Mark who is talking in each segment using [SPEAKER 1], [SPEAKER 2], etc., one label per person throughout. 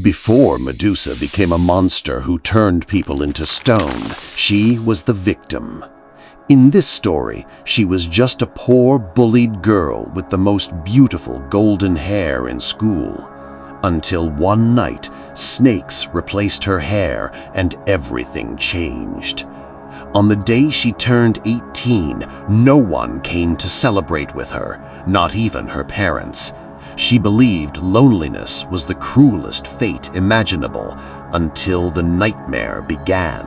[SPEAKER 1] Before Medusa became a monster who turned people into stone, she was the victim. In this story, she was just a poor, bullied girl with the most beautiful golden hair in school. Until one night, snakes replaced her hair and everything changed. On the day she turned 18, no one came to celebrate with her, not even her parents. She believed loneliness was the cruelest fate imaginable until the nightmare began.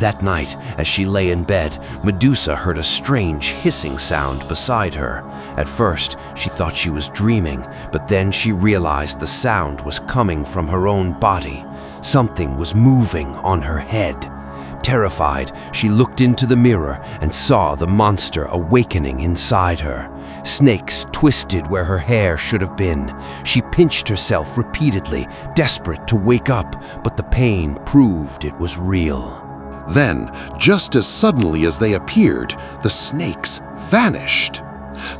[SPEAKER 2] That night, as she lay in bed, Medusa heard a strange hissing sound beside her. At first, she thought she was dreaming, but then she realized the sound was coming from her own body. Something was moving on her head. Terrified, she looked into the mirror and saw the monster awakening inside her. Snakes twisted where her hair should have been. She pinched herself repeatedly, desperate to wake up, but the pain proved it was real.
[SPEAKER 1] Then, just as suddenly as they appeared, the snakes vanished.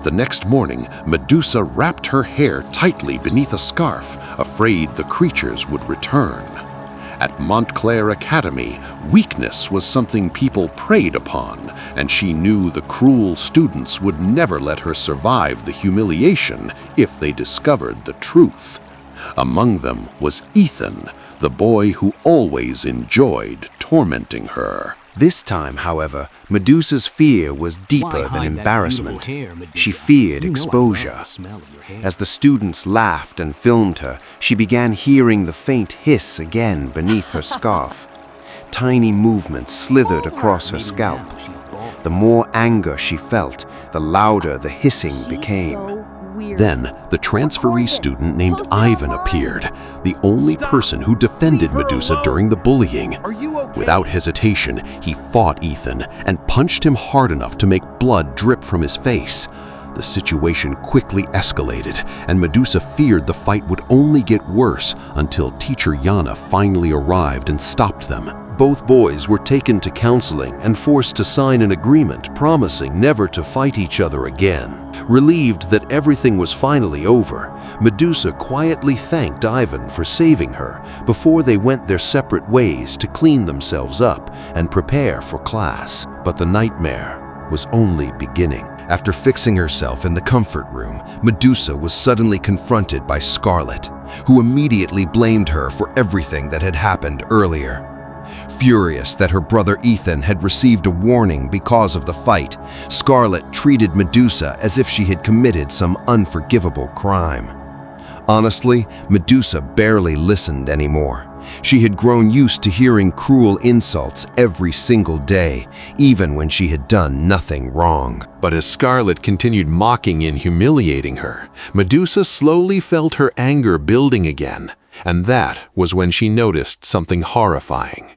[SPEAKER 1] The next morning, Medusa wrapped her hair tightly beneath a scarf, afraid the creatures would return. At Montclair Academy, weakness was something people preyed upon, and she knew the cruel students would never let her survive the humiliation if they discovered the truth. Among them was Ethan, the boy who always enjoyed tormenting her.
[SPEAKER 2] This time, however, Medusa's fear was deeper than embarrassment. She feared exposure. As the students laughed and filmed her, she began hearing the faint hiss again beneath her scarf. Tiny movements slithered across her scalp. The more anger she felt, the louder the hissing became.
[SPEAKER 1] Then, the transferee student named Ivan appeared, the only person who defended Medusa during the bullying. Without hesitation, he fought Ethan and punched him hard enough to make blood drip from his face. The situation quickly escalated, and Medusa feared the fight would only get worse until teacher Yana finally arrived and stopped them. Both boys were taken to counseling and forced to sign an agreement promising never to fight each other again. Relieved that everything was finally over, Medusa quietly thanked Ivan for saving her before they went their separate ways to clean themselves up and prepare for class. But the nightmare was only beginning. After fixing herself in the comfort room, Medusa was suddenly confronted by Scarlet, who immediately blamed her for everything that had happened earlier. Furious that her brother Ethan had received a warning because of the fight, Scarlet treated Medusa as if she had committed some unforgivable crime. Honestly, Medusa barely listened anymore. She had grown used to hearing cruel insults every single day, even when she had done nothing wrong. But as Scarlet continued mocking and humiliating her, Medusa slowly felt her anger building again, and that was when she noticed something horrifying.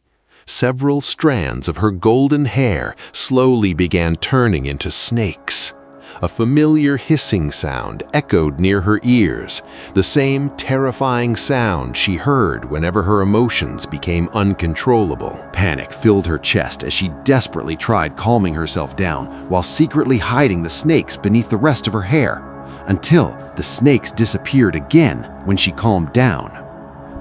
[SPEAKER 1] Several strands of her golden hair slowly began turning into snakes. A familiar hissing sound echoed near her ears, the same terrifying sound she heard whenever her emotions became uncontrollable. Panic filled her chest as she desperately tried calming herself down while secretly hiding the snakes beneath the rest of her hair, until the snakes disappeared again when she calmed down.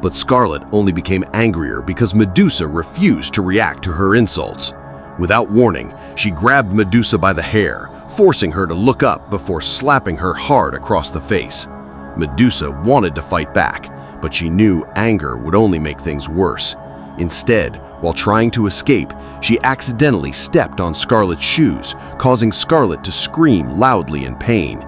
[SPEAKER 1] But Scarlet only became angrier because Medusa refused to react to her insults. Without warning, she grabbed Medusa by the hair, forcing her to look up before slapping her hard across the face. Medusa wanted to fight back, but she knew anger would only make things worse. Instead, while trying to escape, she accidentally stepped on Scarlet's shoes, causing Scarlet to scream loudly in pain.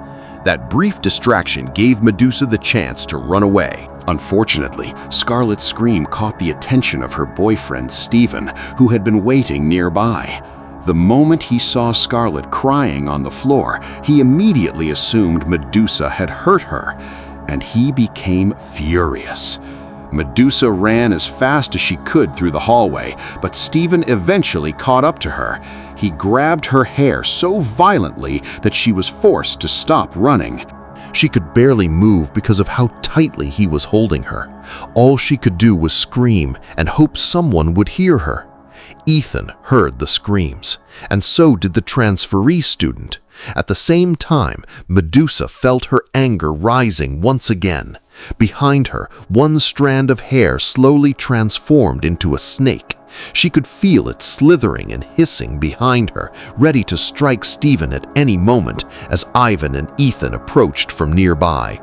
[SPEAKER 1] That brief distraction gave Medusa the chance to run away. Unfortunately, Scarlet's scream caught the attention of her boyfriend, Steven, who had been waiting nearby. The moment he saw Scarlet crying on the floor, he immediately assumed Medusa had hurt her, and he became furious. Medusa ran as fast as she could through the hallway, but Steven eventually caught up to her. He grabbed her hair so violently that she was forced to stop running. She could barely move because of how tightly he was holding her. All she could do was scream and hope someone would hear her. Ethan heard the screams, and so did the transferee student. At the same time, Medusa felt her anger rising once again. Behind her, one strand of hair slowly transformed into a snake. She could feel it slithering and hissing behind her, ready to strike Stephen at any moment as Ivan and Ethan approached from nearby.